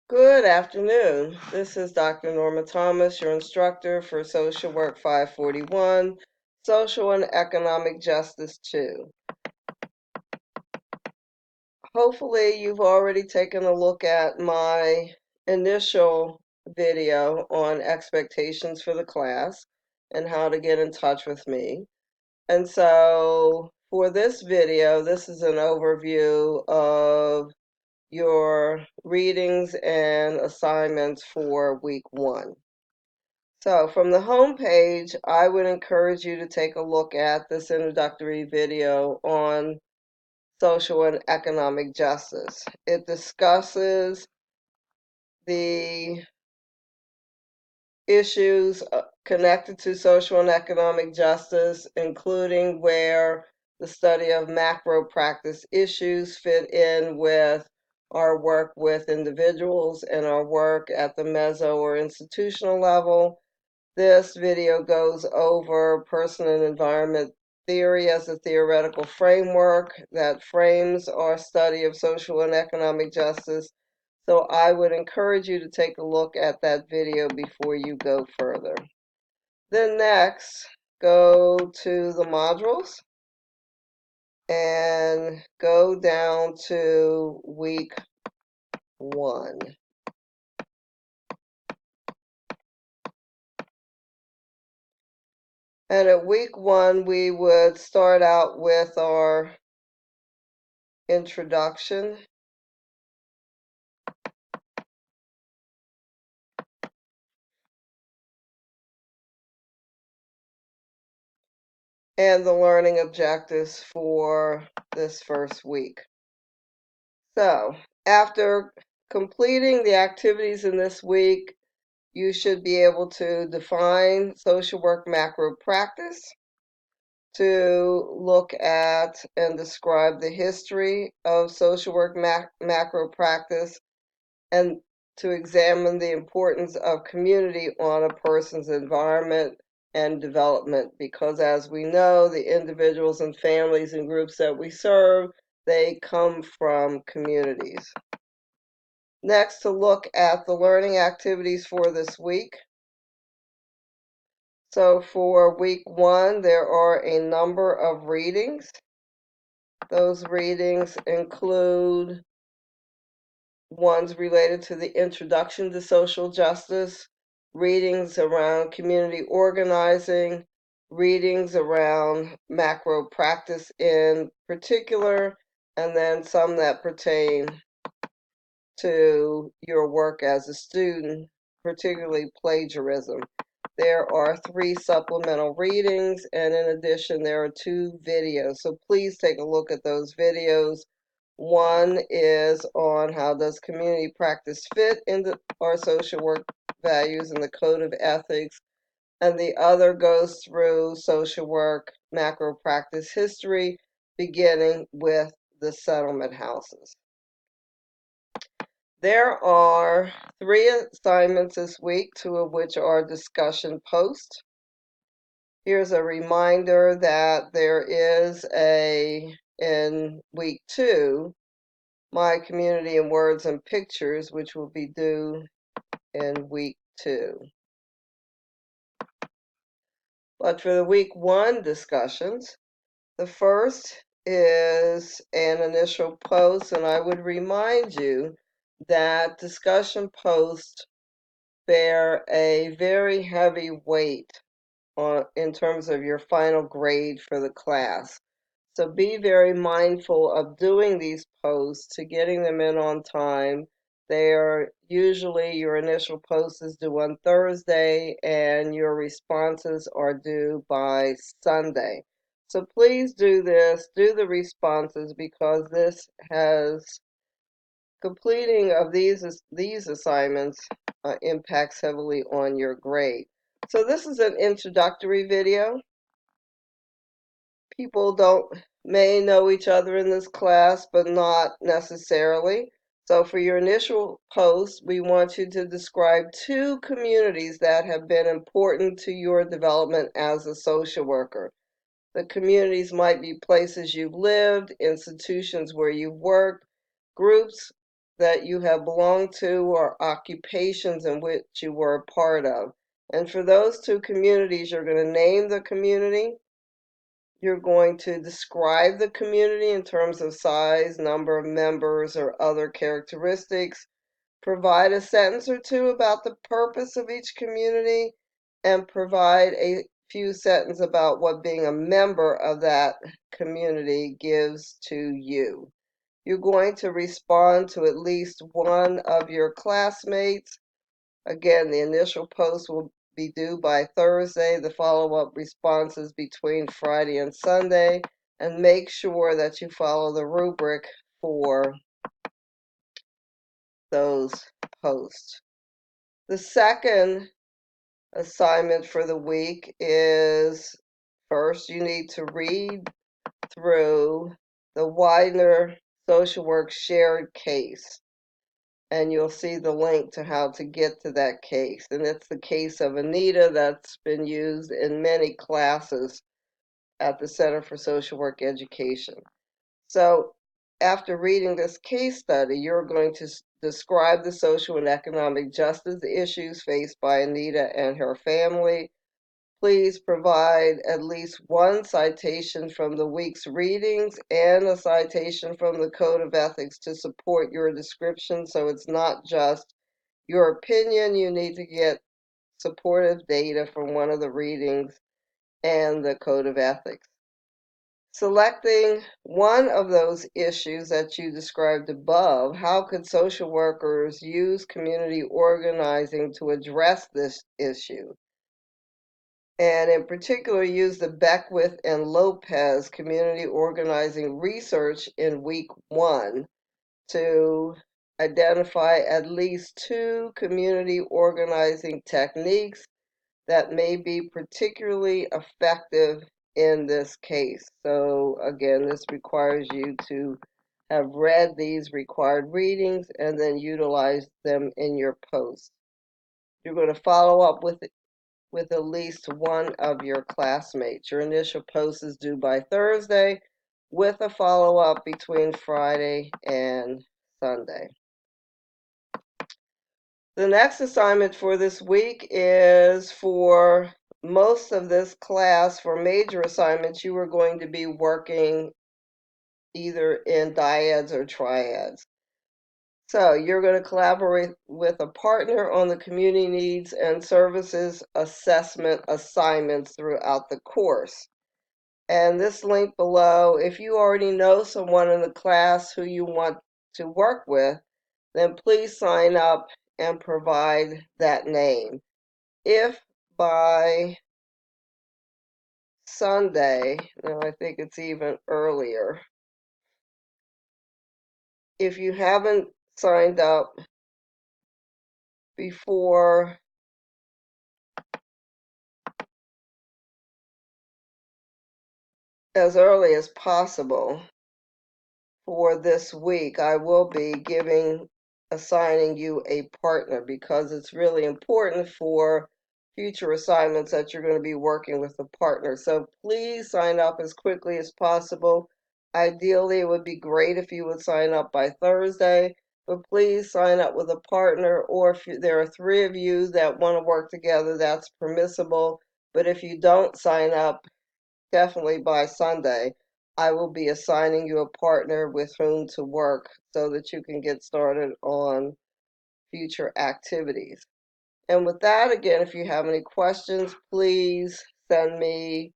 Good afternoon. This is Dr. Norma Thomas, your instructor for Social Work 541, Social and Economic Justice 2. Hopefully, you've already taken a look at my initial video on expectations for the class and how to get in touch with me. And so for this video, this is an overview of your readings and assignments for week 1. So from the home page, I would encourage you to take a look at this introductory video on social and economic justice. It discusses the issues connected to social and economic justice, including where the study of macro practice issues fit in with our work with individuals and our work at the meso or institutional level. This video goes over person and environment theory as a theoretical framework that frames our study of social and economic justice. So I would encourage you to take a look at that video before you go further. Then next, go to the modules and go down to week 1. And at week 1, we would start out with our introduction. And the learning objectives for this first week. So, after completing the activities in this week, you should be able to define social work macro practice, to look at and describe the history of social work macro practice, and to examine the importance of community on a person's environment and development, because as we know, the individuals and families and groups that we serve, they come from communities. Next, to look at the learning activities for this week. So for week 1, there are a number of readings. Those readings include ones related to the introduction to social justice, readings around community organizing, readings around macro practice in particular, and then some that pertain to your work as a student, particularly plagiarism. There are 3 supplemental readings, and in addition, there are 2 videos. So please take a look at those videos. One is on how does community practice fit into our social work values and the code of ethics, and the other goes through social work macro practice history, beginning with the settlement houses. There are 3 assignments this week, 2 of which are discussion posts. Here's a reminder that there is in week 2, my community in words and pictures, which will be due in week 2. But for the week 1 discussions, the first is an initial post, and I would remind you that discussion posts bear a very heavy weight in terms of your final grade for the class. So be very mindful of doing these posts to getting them in on time. They are usually, your initial post is due on Thursday and your responses are due by Sunday. So please do this, do the responses, because this has completing of these assignments impacts heavily on your grade. So this is an introductory video. People may know each other in this class, but not necessarily. So for your initial post, we want you to describe 2 communities that have been important to your development as a social worker. The communities might be places you've lived, institutions where you've worked, groups that you have belonged to or occupations in which you were a part of. And for those two communities, you're going to name the community. You're going to describe the community in terms of size, number of members, or other characteristics. Provide a sentence or two about the purpose of each community, and provide a few sentences about what being a member of that community gives to you. You're going to respond to at least one of your classmates. Again, the initial post will be due by Thursday, the follow-up responses between Friday and Sunday, and make sure that you follow the rubric for those posts. The second assignment for the week is, first you need to read through the Widener Social Work Shared Case, and you'll see the link to how to get to that case. And it's the case of Anita that's been used in many classes at the Center for Social Work Education. So after reading this case study, you're going to describe the social and economic justice issues faced by Anita and her family. Please provide at least one citation from the week's readings and a citation from the Code of Ethics to support your description. So it's not just your opinion. You need to get supportive data from one of the readings and the Code of Ethics. Selecting one of those issues that you described above, how could social workers use community organizing to address this issue? And in particular, use the Beckwith and Lopez community organizing research in week 1 to identify at least 2 community organizing techniques that may be particularly effective in this case. So again, this requires you to have read these required readings and then utilize them in your post. You're going to follow up with at least one of your classmates. Your initial post is due by Thursday, with a follow-up between Friday and Sunday. The next assignment for this week is for most of this class. For major assignments, you are going to be working either in dyads or triads. So you're going to collaborate with a partner on the community needs and services assessment assignments throughout the course. And this link below, if you already know someone in the class who you want to work with, then please sign up and provide that name. If by Sunday, no, I think it's even earlier, if you haven't signed up before as early as possible for this week, I will be assigning you a partner, because it's really important for future assignments that you're going to be working with a partner. So please sign up as quickly as possible. Ideally, it would be great if you would sign up by Thursday, but please sign up with a partner, or if there are 3 of you that want to work together, that's permissible. But if you don't sign up, definitely by Sunday, I will be assigning you a partner with whom to work so that you can get started on future activities. And with that, again, if you have any questions, please send me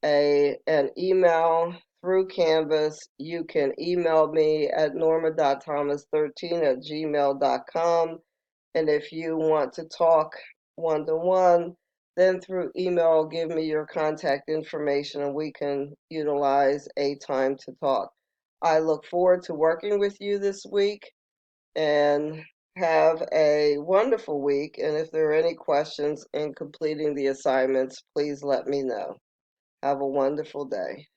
an email through Canvas. You can email me at norma.thomas13@gmail.com. And if you want to talk one-to-one, then through email, give me your contact information and we can utilize a time to talk. I look forward to working with you this week, and have a wonderful week. And if there are any questions in completing the assignments, please let me know. Have a wonderful day.